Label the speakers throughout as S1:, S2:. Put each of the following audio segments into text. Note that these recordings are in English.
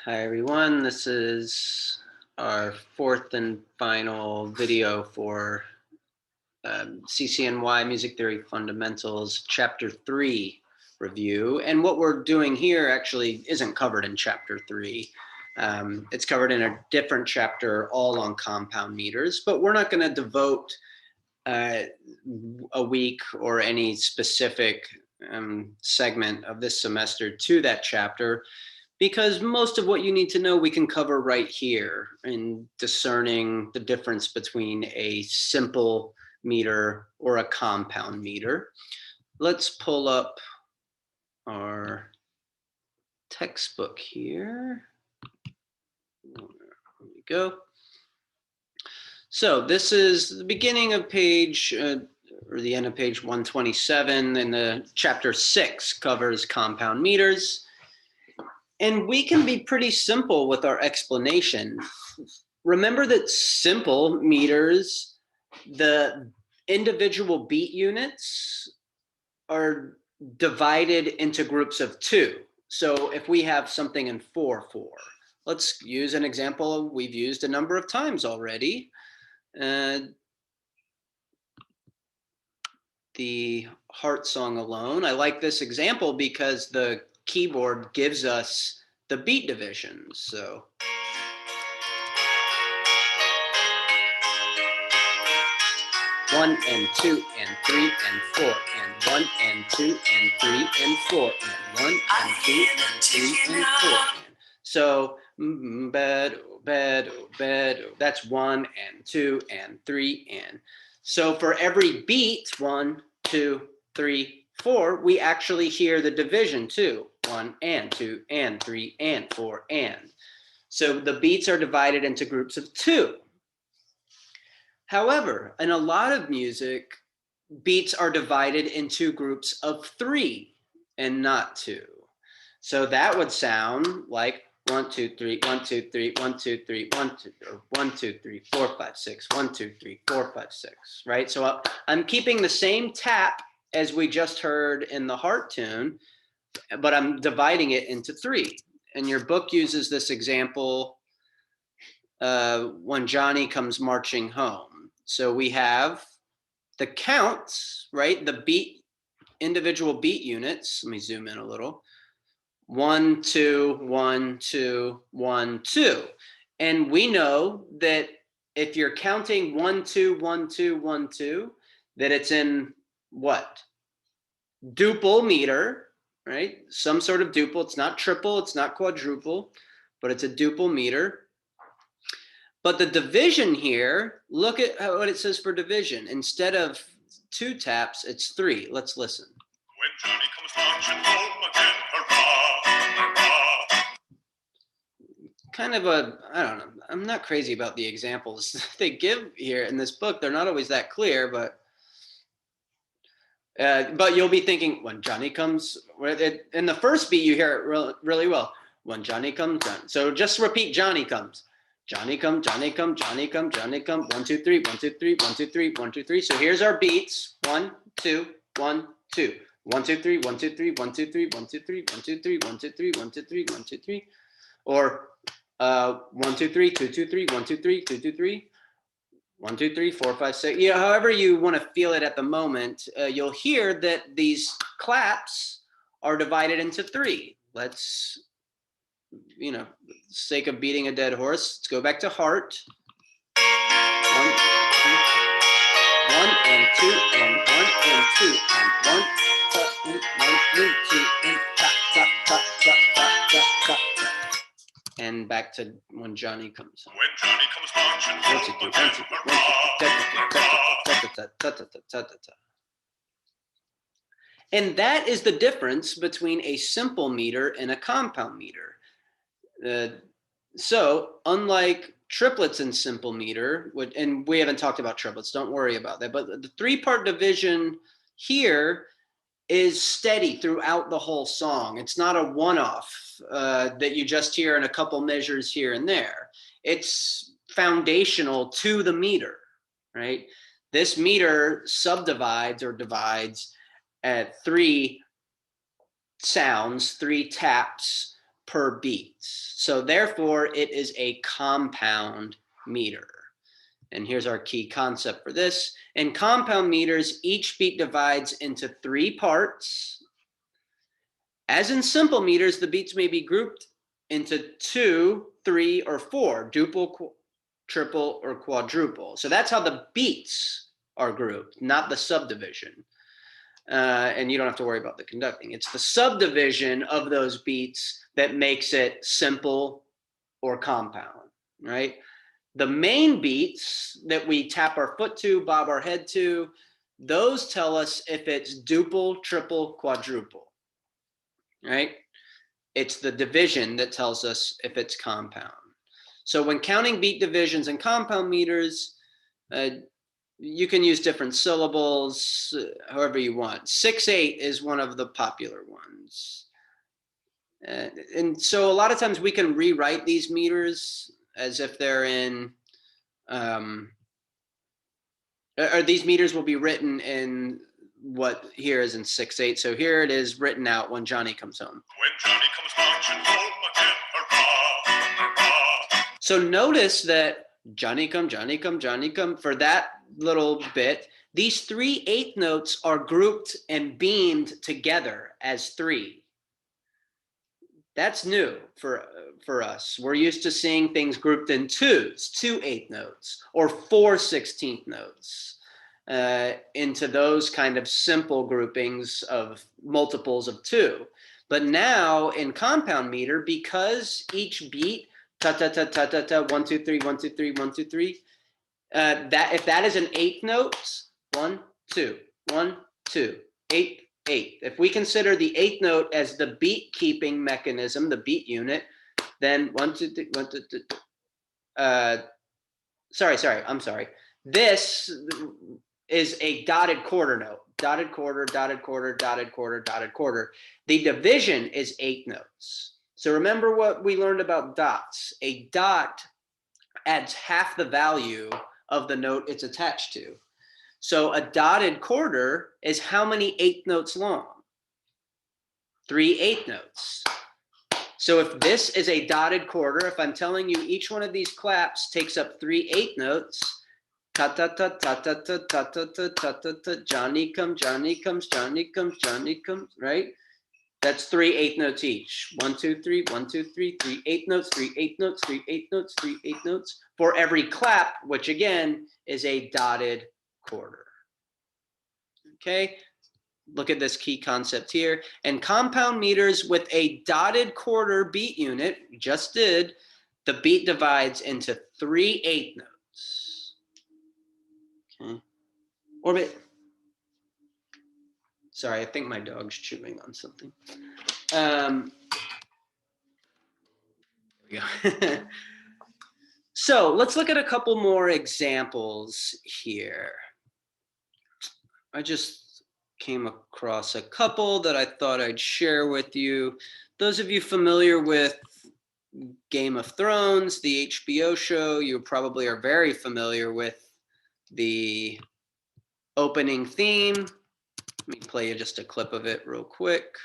S1: Hi everyone, this is our fourth and final video for CCNY Music Theory Fundamentals Chapter 3 review. And what we're doing here actually isn't covered in Chapter 3. It's covered in a different chapter all on compound meters, but we're not going to devote a week or any specific segment of this semester to that chapter, because most of what you need to know we can cover right here in discerning the difference between a simple meter or a compound meter. Let's pull up our textbook here. There we go. So this is the beginning of page, or the end of page 127, and the chapter 6 covers compound meters. And we can be pretty simple with our explanation. Remember that simple meters, the individual beat units are divided into groups of 2. So if we have something in 4/4, let's use an example we've used a number of times already. The Heart Song Alone. I like this example because the keyboard gives us the beat divisions. So one and two and three and four and one and two and three and four and one and two and three and four. So that's 1 and 2 and 3 and. So for every beat, 1, 2, 3, 4, we actually hear the division too. 1 and 2 and 3 and 4 and. So the beats are divided into groups of 2. However, in a lot of music, beats are divided into groups of 3 and not 2. So that would sound like 1, 2, 3, 1, 2, 3, 1, 2, 3, 1, 2, or 1, 2, 3, 4, 5, 6, 1, 2, 3, 4, 5, 6, right? So I'm keeping the same tap as we just heard in the heart tune, but I'm dividing it into 3. And your book uses this example when Johnny comes marching home. So we have the counts, right? The beat, individual beat units. Let me zoom in a little. 1, 2, 1, 2, 1, 2. And we know that if you're counting 1, 2, 1, 2, 1, 2, that it's in what? Duple meter, right? Some sort of duple. It's not triple, it's not quadruple, but it's a duple meter. But the division here, look at what it says for division. Instead of 2 taps, it's 3. Let's listen. When Johnny comes marching home again, hurrah, hurrah. Kind of a, I don't know, I'm not crazy about the examples they give here in this book. They're not always that clear, but you'll be thinking, when Johnny comes, in the first beat, you hear it really well. When Johnny comes, so just repeat Johnny comes. Johnny come, Johnny come, Johnny come, Johnny come. 1, 2, 3, 1, 2, 3, 1, 2, 3, 1, 2, 3. So here's our beats. 1, 2, 1, 2. 1, 2, 3, 1, 2, 3, 1, 2, 3, 1, 2, 3, 1, 2, 3, 1, 2, 3, 1, 2, 3, 1, 2, 3. Or 1, 2, 3, 2, 2, 3, 1, 2, 3, 2, 2, 3. 1, 2, 3, 4, 5, 6. Yeah, however you want to feel it at the moment, you'll hear that these claps are divided into 3. Let's, sake of beating a dead horse, let's go back to heart. 1 and 2 and 1 and 2 and 1 and 2 and ta ta ta ta ta ta ta. And back to when Johnny comes. When Johnny comes marching home again, and that is the difference between a simple meter and a compound meter. So unlike triplets in simple meter, and we haven't talked about triplets, don't worry about that, but the 3-part division here is steady throughout the whole song. It's not a one-off that you just hear in a couple measures here and there. It's foundational to the meter, right? This meter subdivides or divides at 3 sounds, 3 taps per beat. So therefore, it is a compound meter. And here's our key concept for this. In compound meters, each beat divides into 3 parts. As in simple meters, the beats may be grouped into 2, 3, or 4, duple, triple, or quadruple. So that's how the beats are grouped, not the subdivision. And you don't have to worry about the conducting. It's the subdivision of those beats that makes it simple or compound, right? The main beats that we tap our foot to, bob our head to, those tell us if it's duple, triple, quadruple, right? It's the division that tells us if it's compound. So when counting beat divisions and compound meters, you can use different syllables, however you want. 6/8 is one of the popular ones. And so a lot of times we can rewrite these meters as if they're in, or these meters will be written in what here is in 6/8. So here it is written out when Johnny comes home. When Johnny comes marching home again, hurrah, hurrah. So notice that Johnny come, Johnny come, Johnny come, for that little bit, these 3 eighth notes are grouped and beamed together as 3. That's new for us. We're used to seeing things grouped in 2s, 2 eighth notes, or 4 16th notes, into those kind of simple groupings of multiples of 2. But now in compound meter, because each beat, ta ta ta ta ta ta, 1 2 3 1 2 3 1 2 3, that if that is an eighth note, 1 2 1 2 8 8. If we consider the eighth note as the beat keeping mechanism, the beat unit, then 1 2 3 1 2 3. I'm sorry. This is a dotted quarter note. Dotted quarter, dotted quarter, dotted quarter, dotted quarter. The division is 8 notes. So remember what we learned about dots. A dot adds half the value of the note it's attached to. So a dotted quarter is how many eighth notes long? 3 eighth notes. So if this is a dotted quarter, if I'm telling you each one of these claps takes up 3 eighth notes, ta ta ta ta ta ta ta ta ta ta ta ta, Johnny comes, Johnny comes, Johnny comes, Johnny comes, right? That's 3 eighth notes each. 1 2 3 1 2 3 3 eighth notes, 3 eighth notes, 3 eighth notes, 3 eighth notes for every clap, which again is a dotted quarter. Okay, look at this key concept here. And compound meters with a dotted quarter beat unit, we just did, the beat divides into 3 eighth notes. Okay, orbit. Sorry, I think my dog's chewing on something. There we go. So let's look at a couple more examples here. I just came across a couple that I thought I'd share with you. Those of you familiar with Game of Thrones, the HBO show, you probably are very familiar with the opening theme. Let me play you just a clip of it real quick.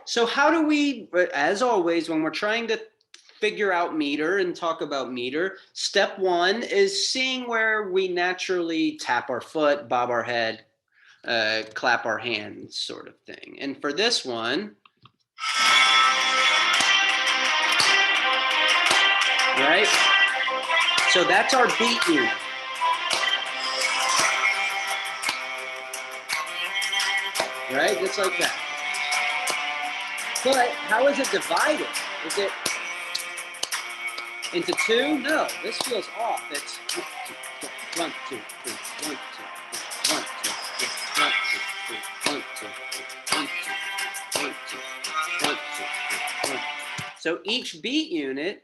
S1: So how do we, as always, when we're trying to figure out meter and talk about meter, step 1 is seeing where we naturally tap our foot, bob our head, clap our hands, sort of thing. And for this one, right? So that's our beat unit. Right, just like that. But how is it divided? Is it into 2? No, this feels off. It's 1 2 3 1 2 3 1 2 3 1 2 3 1 2 3 1 2 1 2 1 2 1 2. So each beat unit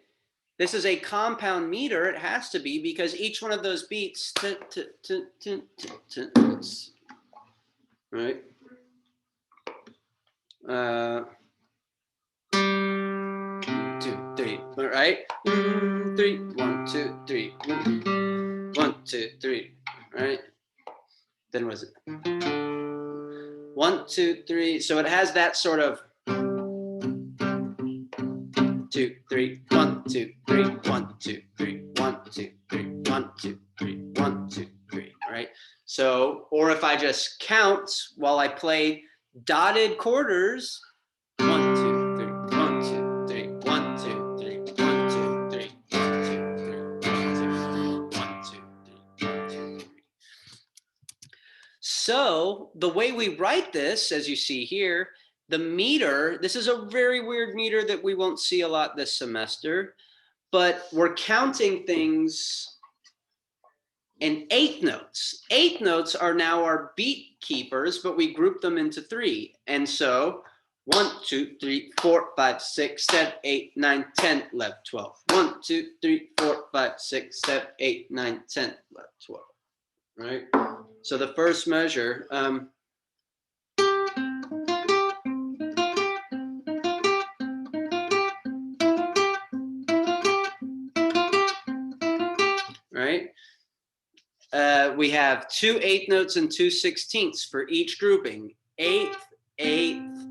S1: This is a compound meter. It has to be because each one of those beats, right? 2, 3, right? 3, 1, 2, 3, 1, 2, 3, right? Then what is it? 1, 2, 3. So it has that sort of 2, 3, 1, 2, 3, 1, 2, 3, 1, 2, 3, 1, 2, 3, 1, 2, 3, right? So, or if I just count while I play dotted quarters, 1, 2, 3, 1, 2, 3, 1, 2, 3, 1, 2, 3, 1, 2, 3, 1, 2, 3, 1, 2, 3. So the way we write this, as you see here, the meter, this is a very weird meter that we won't see a lot this semester, but we're counting things in 8 notes. 8 notes are now our beat keepers, but we group them into 3. And so 1, 2, 3, 4, 5, 6, 7, 8, 9, 10, 11, 12. 1, 2, 3, 4, 5, 6, 7, 8, 9, 10, 11, 12. Right? So the first measure, right? We have 2 8th notes and 2 16ths for each grouping. 8th, 8th,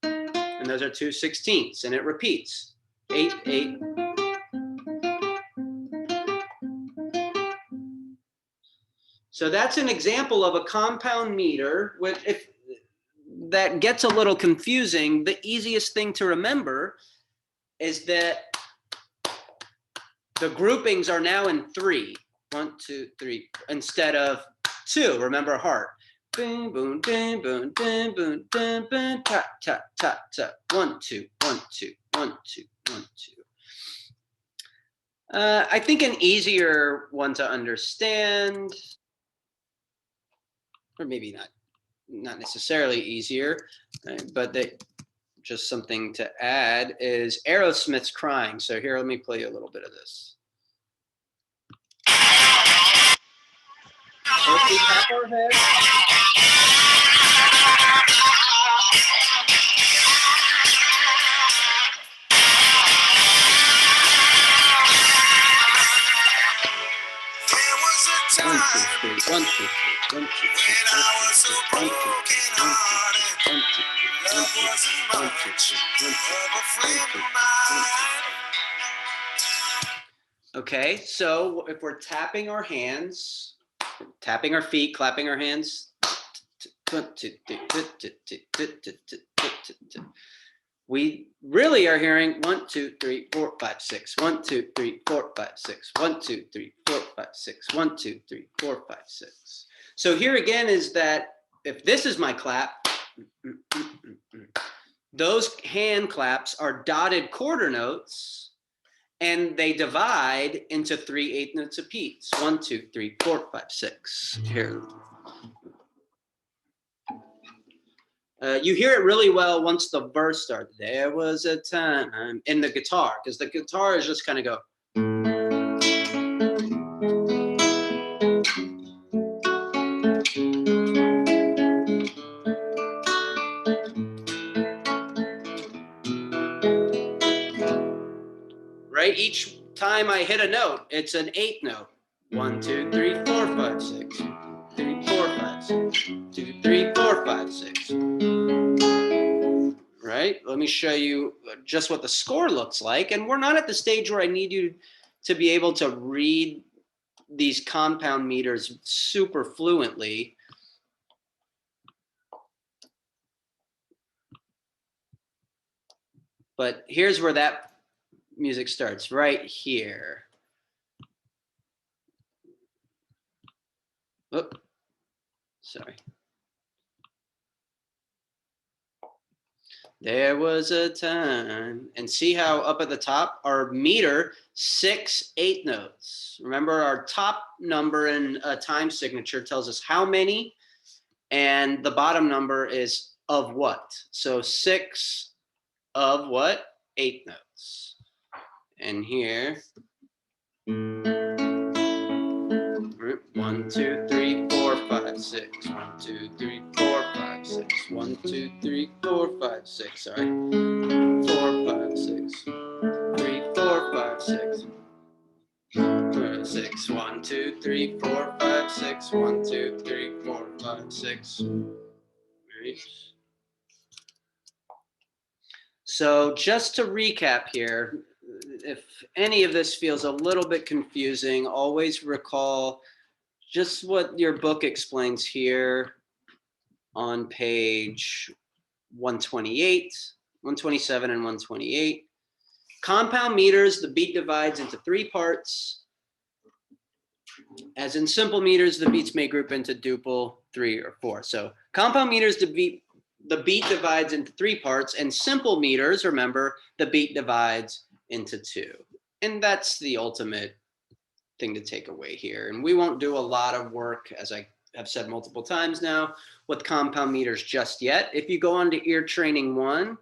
S1: and those are 2 16ths, and it repeats. 8th, 8th. So that's an example of a compound meter, which if that gets a little confusing, the easiest thing to remember is that the groupings are now in 3. 1, 2, 3, instead of 2. Remember heart. Boom, boom, boom, boom, boom, boom, boom, boom, ta, ta, ta, ta. 1, 2, 1, 2, 1, 2, 1, 2. I think an easier one to understand, or maybe not necessarily easier, but just something to add is Aerosmith's Crying. So here, let me play you a little bit of this. First we tap our head.
S2: There was a time
S1: 1, 2, 3, 1, 2, 3, 1, 2, 3,
S2: when I was so
S1: 1, 2, 3, 1, 2, 3,
S2: broken-hearted.
S1: 1, 2, 3, 1, 2, 3,
S2: Love wasn't much of a friend of mine.
S1: Okay, so if we're tapping our hands, tapping our feet, clapping our hands, we really are hearing 1, 2, 3, 4, 5, 6. 1, 2, 3, 4, 5, 6. 1, 2, 3, 4, 5, 6. 1, 2, 3, 4, 5, 6. So here again is that if this is my clap, those hand claps are dotted quarter notes, and they divide into 3 8 notes apiece. 1, 2, 3, 4, 5, 6. Here. You hear it really well once the verse starts. There was a time in the guitar, because the guitar is just kind of go. Right? Each time I hit a note, it's an 8 note. 1, 2, 3, 4, 5, 6. 3, 4, 5, 6. 2, 3, 4, 5, 6. Right? Let me show you just what the score looks like. And we're not at the stage where I need you to be able to read these compound meters super fluently. But here's where that music starts, right here. Oh, sorry. There was a time, and see how up at the top, our meter, 6 8 notes. Remember, our top number in a time signature tells us how many, and the bottom number is of what. So 6 of what? 8 notes. And here, 1, 2, 3, 4, 5, 6. 1, 2, 3, 4, 5, 6. 1, 2, 3, 4, 5, 6. Sorry. 4, 5, 6. 3, 4, 5, 6. 6. 1, 2, 3, 4, 5, 6. 1, 2, 3, 4, 5, 6. Right. So just to recap here, if any of this feels a little bit confusing, always recall just what your book explains here on page 128, 127, and 128. Compound meters, the beat divides into 3 parts. As in simple meters, the beats may group into duple, 3, or 4. So compound meters, the beat divides into 3 parts, and simple meters, remember, the beat divides into 2. And that's the ultimate thing to take away here. And we won't do a lot of work, as I have said multiple times now, with compound meters just yet. If you go on to ear training 1,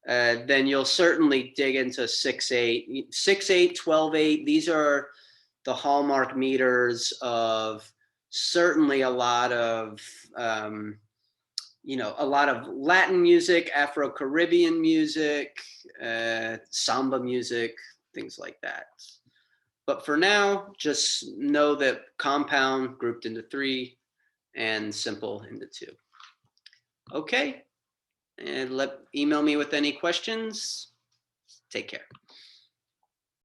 S1: then you'll certainly dig into 6/8, 6/8, 12/8. These are the hallmark meters of certainly a lot of a lot of Latin music, Afro-Caribbean music, samba music, things like that. But for now, just know that compound grouped into 3 and simple into 2. Okay, and email me with any questions. Take care.